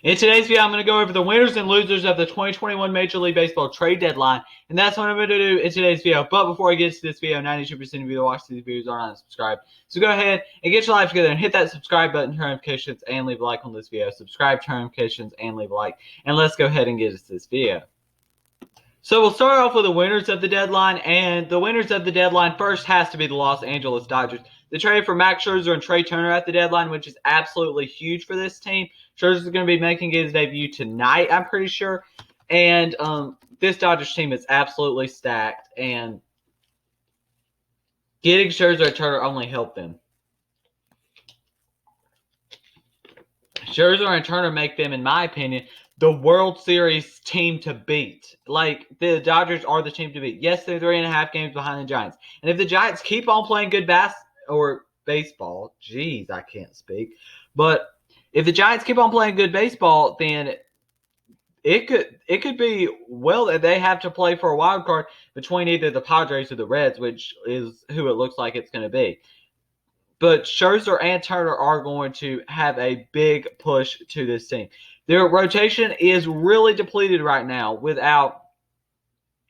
In today's video, I'm going to go over the winners and losers of the 2021 Major League Baseball trade deadline, and that's what I'm going to do in today's video. But before I get to this video, 92% of you that watch these videos are not subscribed. So go ahead and get your life together and hit that subscribe button, turn notifications, and leave a like on this video. Subscribe, turn notifications, and leave a like. And let's go ahead and get into this video. So we'll start off with the winners of the deadline, and the winners of the deadline first has to be the Los Angeles Dodgers. They traded for Max Scherzer and Trey Turner at the deadline, which is absolutely huge for this team. Scherzer is going to be making his debut tonight, I'm pretty sure. And this Dodgers team is absolutely stacked, and getting Scherzer and Turner only helped them. Scherzer and Turner make them, in my opinion, the World Series team to beat. Like, the Dodgers are the team to beat. Yes, they're 3.5 games behind the Giants. And if the Giants keep on playing good baseball, jeez, I can't speak. But if the Giants keep on playing good baseball, then it could be, well, that they have to play for a wild card between either the Padres or the Reds, which is who it looks like it's going to be. But Scherzer and Turner are going to have a big push to this team. Their rotation is really depleted right now without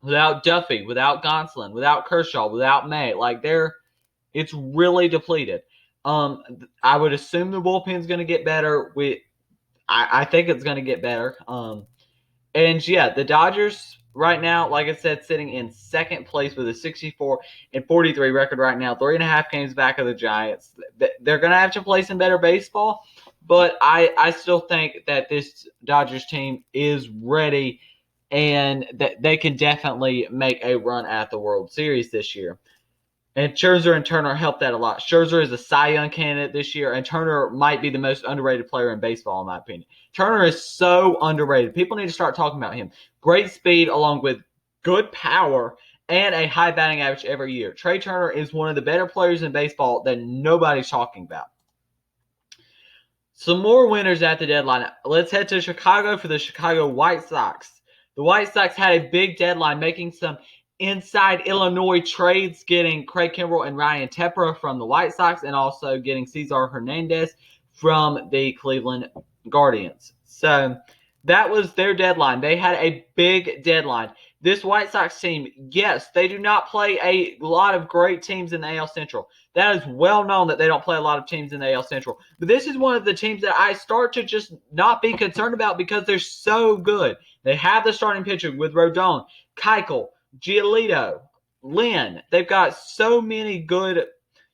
Duffy, without Gonsolin, without Kershaw, without May. Like, it's really depleted. I would assume the bullpen's going to get better. I think it's going to get better. And yeah, the Dodgers right now, like I said, sitting in second place with a 64-43 record right now, 3.5 games back of the Giants. They're going to have to play some better baseball, but I still think that this Dodgers team is ready and that they can definitely make a run at the World Series this year. And Scherzer and Turner helped that a lot. Scherzer is a Cy Young candidate this year, and Turner might be the most underrated player in baseball, in my opinion. Turner is so underrated. People need to start talking about him. Great speed along with good power and a high batting average every year. Trey Turner is one of the better players in baseball that nobody's talking about. Some more winners at the deadline. Let's head to Chicago for the Chicago White Sox. The White Sox had a big deadline, making some inside Illinois trades, getting Craig Kimbrell and Ryan Tepera from the White Sox, and also getting Cesar Hernandez from the Cleveland Guardians. So that was their deadline. They had a big deadline. This White Sox team, yes, they do not play a lot of great teams in the AL Central. That is well known that they don't play a lot of teams in the AL Central. But this is one of the teams that I start to just not be concerned about because they're so good. They have the starting pitcher with Rodon, Keuchel, Giolito, Lynn. They've got so many good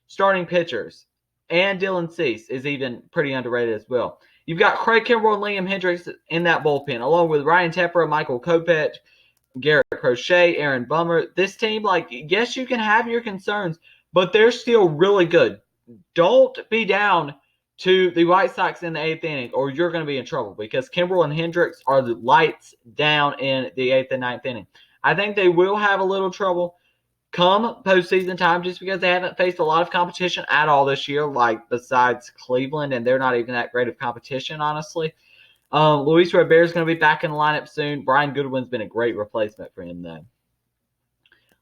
starting pitchers. And Dylan Cease is even pretty underrated as well. You've got Craig Kimbrell and Liam Hendricks in that bullpen, along with Ryan Tepera, Michael Kopech, Garrett Crochet, Aaron Bummer. This team, like, yes, you can have your concerns, but they're still really good. Don't be down to the White Sox in the 8th inning, or you're going to be in trouble because Kimbrell and Hendricks are the lights down in the 8th and 9th inning. I think they will have a little trouble come postseason time just because they haven't faced a lot of competition at all this year, like besides Cleveland, and they're not even that great of competition, honestly. Luis Robert is going to be back in the lineup soon. Brian Goodwin's been a great replacement for him, though.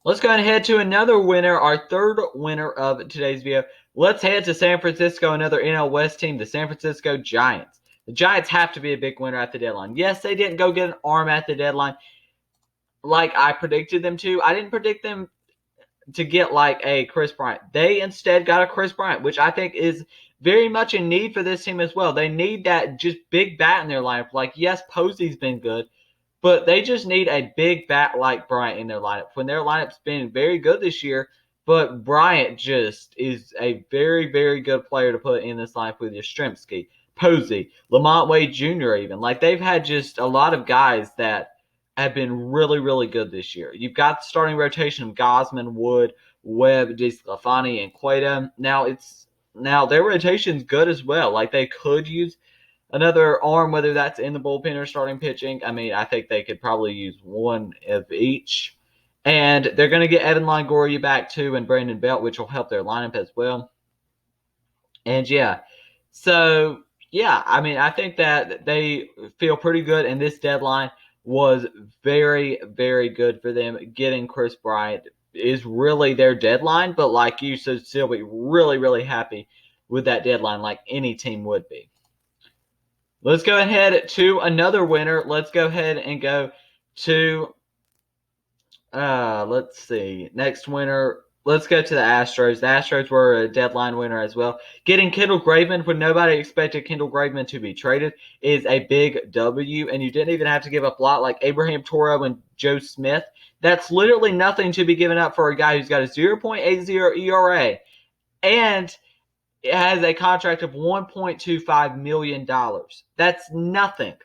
Let's go ahead to another winner, our third winner of today's video. Let's head to San Francisco, another NL West team, the San Francisco Giants. The Giants have to be a big winner at the deadline. Yes, they didn't go get an arm at the deadline like I predicted them to. I didn't predict them to get like a Chris Bryant. They instead got a Chris Bryant, which I think is very much in need for this team as well. They need that just big bat in their lineup. Like, yes, Posey's been good, but they just need a big bat like Bryant in their lineup. When their lineup's been very good this year, but Bryant just is a very, very good player to put in this lineup with Yastrzemski, Posey, Lamont Wade Jr. even. Like, they've had just a lot of guys that have been really, really good this year. You've got the starting rotation of Gausman, Wood, Webb, DeSclafani, and Cueto. Now their rotation's good as well. Like, they could use another arm, whether that's in the bullpen or starting pitching. I mean, I think they could probably use one of each. And they're going to get Evan Longoria back too, and Brandon Belt, which will help their lineup as well. And yeah, so yeah, I mean, I think that they feel pretty good, and this deadline was very, very good for them. Getting Chris Bryant is really their deadline, but like you should still be really, really happy with that deadline like any team would be. Let's go ahead to another winner. Let's go ahead and go to, let's see, next winner. Let's go to the Astros. The Astros were a deadline winner as well. Getting Kendall Graveman when nobody expected Kendall Graveman to be traded is a big W, and you didn't even have to give up a lot like Abraham Toro and Joe Smith. That's literally nothing to be given up for a guy who's got a 0.80 ERA and it has a contract of $1.25 million. That's nothing.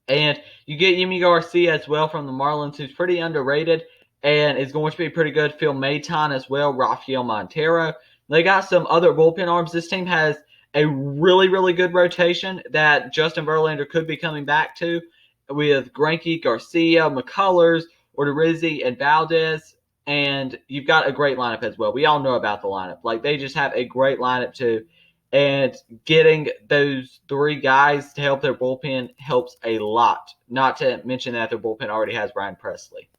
And you get Yimi Garcia as well from the Marlins, who's pretty underrated and is going to be pretty good. Phil Maton as well, Rafael Montero. They got some other bullpen arms. This team has a really, really good rotation that Justin Verlander could be coming back to with Greinke, Garcia, McCullers, Odorizzi, and Valdez. And you've got a great lineup as well. We all know about the lineup. Like, they just have a great lineup too. And getting those three guys to help their bullpen helps a lot. Not to mention that their bullpen already has Brian Presley.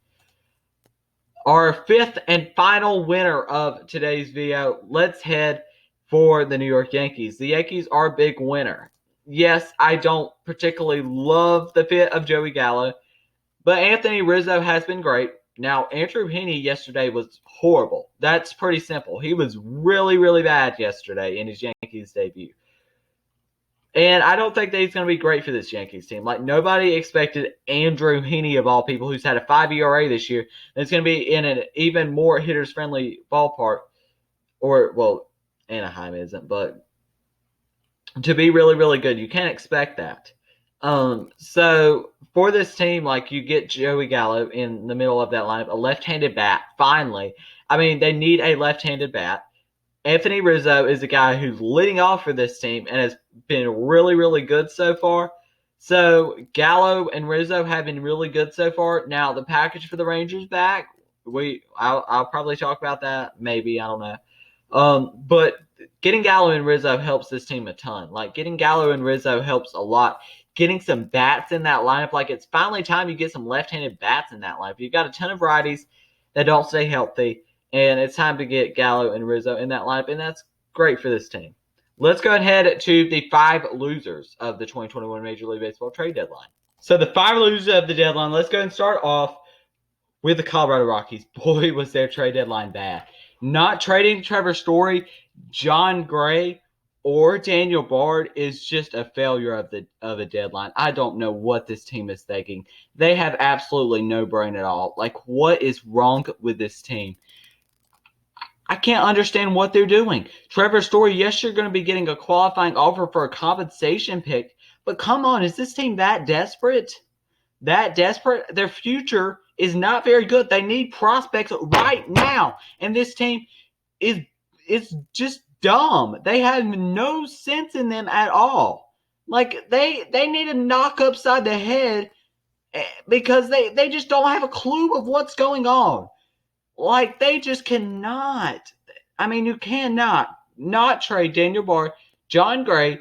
Our fifth and final winner of today's video, let's head for the New York Yankees. The Yankees are a big winner. Yes, I don't particularly love the fit of Joey Gallo, but Anthony Rizzo has been great. Now, Andrew Heaney yesterday was horrible. That's pretty simple. He was really, really bad yesterday in his Yankees debut. And I don't think that he's going to be great for this Yankees team. Like, nobody expected Andrew Heaney, of all people, who's had a 5 ERA this year, and it's going to be in an even more hitters-friendly ballpark. Or, well, Anaheim isn't, but to be really, really good. You can't expect that. So for this team, like, you get Joey Gallo in the middle of that lineup, a left-handed bat, finally. I mean, they need a left-handed bat. Anthony Rizzo is a guy who's leading off for this team and has been really, really good so far. So Gallo and Rizzo have been really good so far. Now, the package for the Rangers back, I'll probably talk about that. Maybe, I don't know. But getting Gallo and Rizzo helps this team a ton. Like, getting Gallo and Rizzo helps a lot. Getting some bats in that lineup, like, it's finally time you get some left-handed bats in that lineup. You've got a ton of righties that don't stay healthy, and it's time to get Gallo and Rizzo in that lineup, and that's great for this team. Let's go ahead to the 5 losers of the 2021 Major League Baseball trade deadline. So the 5 losers of the deadline, let's go and start off with the Colorado Rockies. Boy, was their trade deadline bad. Not trading Trevor Story, John Gray, or Daniel Bard is just a failure of a deadline. I don't know what this team is thinking. They have absolutely no brain at all. Like, what is wrong with this team? I can't understand what they're doing. Trevor Story, yes, you're going to be getting a qualifying offer for a compensation pick, but come on, is this team that desperate? That desperate? Their future is not very good. They need prospects right now, and this team is just dumb. They have no sense in them at all. Like, they need a knock upside the head because they just don't have a clue of what's going on. Like, they just cannot. I mean, you cannot not trade Daniel Bard, John Gray,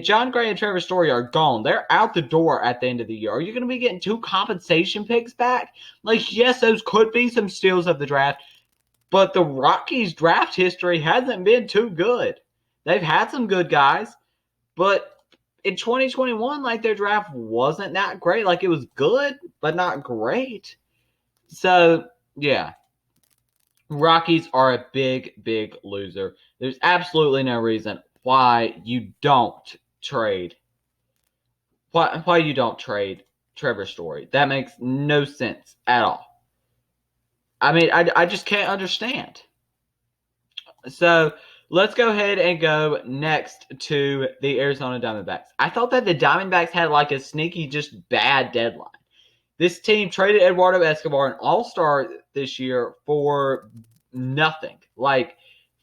John Gray and Trevor Story are gone. They're out the door at the end of the year. Are you going to be getting 2 compensation picks back? Like, yes, those could be some steals of the draft, but the Rockies' draft history hasn't been too good. They've had some good guys, but in 2021, like, their draft wasn't that great. Like, it was good, but not great. So, yeah. Rockies are a big, big loser. There's absolutely no reason why you don't trade. Why you don't trade Trevor Story. That makes no sense at all. I mean, I just can't understand. So let's go ahead and go next to the Arizona Diamondbacks. I thought that the Diamondbacks had like a sneaky, just bad deadline. This team traded Eduardo Escobar, an all-star this year, for nothing. Like,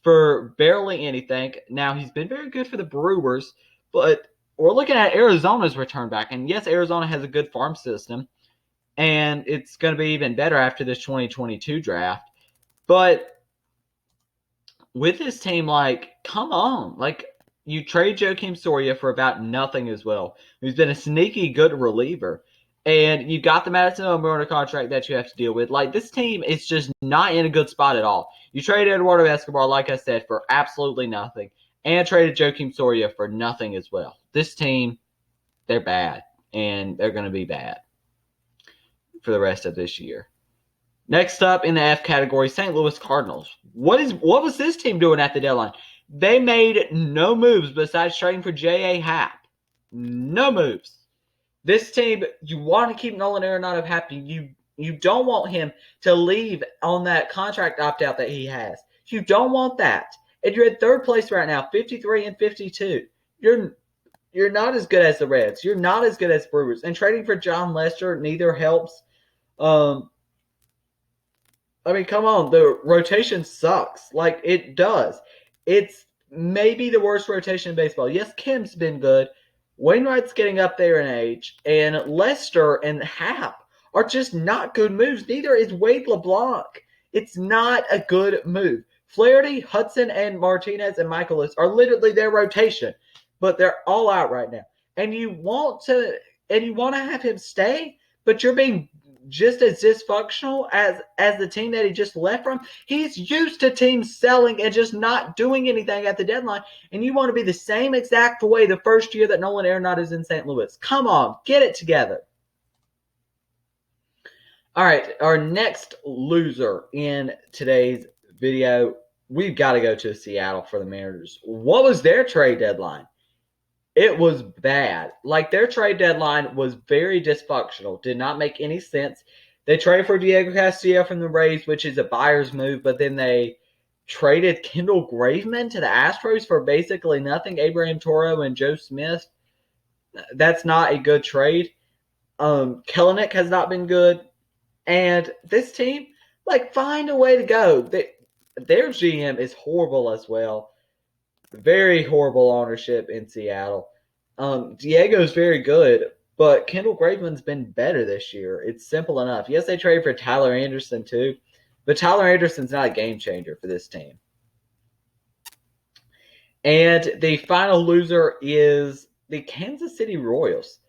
for barely anything. Now, he's been very good for the Brewers, but we're looking at Arizona's return back. And yes, Arizona has a good farm system, and it's going to be even better after this 2022 draft. But with this team, like, come on. Like, you trade Joakim Soria for about nothing as well, who's been a sneaky good reliever. And you got the Madison Bumgarner contract that you have to deal with. Like, this team is just not in a good spot at all. You traded Eduardo Escobar, like I said, for absolutely nothing. And traded Joakim Soria for nothing as well. this team, they're bad, and they're going to be bad for the rest of this year. Next up in the F category, St. Louis Cardinals. What was this team doing at the deadline? They made no moves besides trading for J.A. Happ. No moves. This team, you want to keep Nolan Arenado happy. You don't want him to leave on that contract opt-out that he has. You don't want that. And you're in third place right now, 53 and 52. You're not as good as the Reds. You're not as good as Brewers. And trading for John Lester neither helps. Come on. The rotation sucks. Like, it does. It's maybe the worst rotation in baseball. Yes, Kim's been good. Wainwright's getting up there in age. And Lester and Happ are just not good moves. Neither is Wade LeBlanc. It's not a good move. Flaherty, Hudson, and Martinez and Michaelis are literally their rotation. But they're all out right now. And you want to have him stay, but you're being just as dysfunctional as the team that he just left from. He's used to teams selling and just not doing anything at the deadline, and you want to be the same exact way the first year that Nolan Arenado is in St. Louis. Come on, get it together. All right, our next loser in today's video, we've got to go to Seattle for the Mariners. What was their trade deadline? It was bad. Like, their trade deadline was very dysfunctional. Did not make any sense. They traded for Diego Castillo from the Rays, which is a buyer's move, but then they traded Kendall Graveman to the Astros for basically nothing. Abraham Toro and Joe Smith. That's not a good trade. Kelenic has not been good. And this team, find a way to go. Their GM is horrible as well. Very horrible ownership in Seattle. Diego's very good, but Kendall Graveman's been better this year. It's simple enough. Yes, they traded for Tyler Anderson too, but Tyler Anderson's not a game changer for this team. And the final loser is the Kansas City Royals.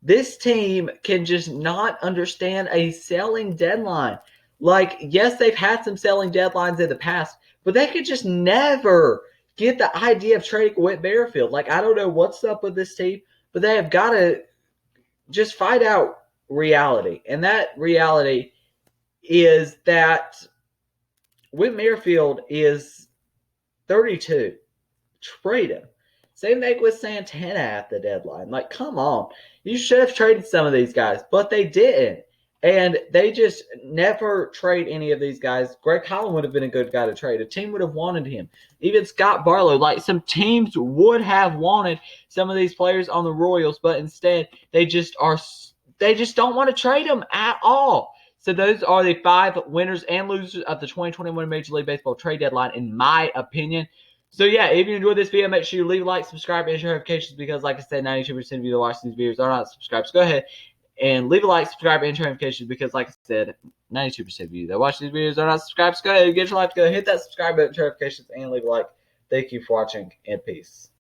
This team can just not understand a selling deadline. Yes, they've had some selling deadlines in the past, but they could just never get the idea of trading Whit Merrifield. I don't know what's up with this team, but they have got to just find out reality. And that reality is that Whit Merrifield is 32. Trade him. Same thing with Santana at the deadline. Come on. You should have traded some of these guys, but they didn't. And they just never trade any of these guys. Greg Holland would have been a good guy to trade. A team would have wanted him. Even Scott Barlow. Some teams would have wanted some of these players on the Royals, but instead they just don't want to trade them at all. So those are the 5 winners and losers of the 2021 Major League Baseball trade deadline, in my opinion. So yeah, if you enjoyed this video, make sure you leave a like, subscribe, and share notifications because, like I said, 92% of you that watch these videos are not subscribed. So go ahead and leave a like, subscribe, and share notifications because, like I said, 92% of you that watch these videos are not subscribed. So go ahead and get your life together, hit that subscribe button, share notifications, and leave a like. Thank you for watching, and peace.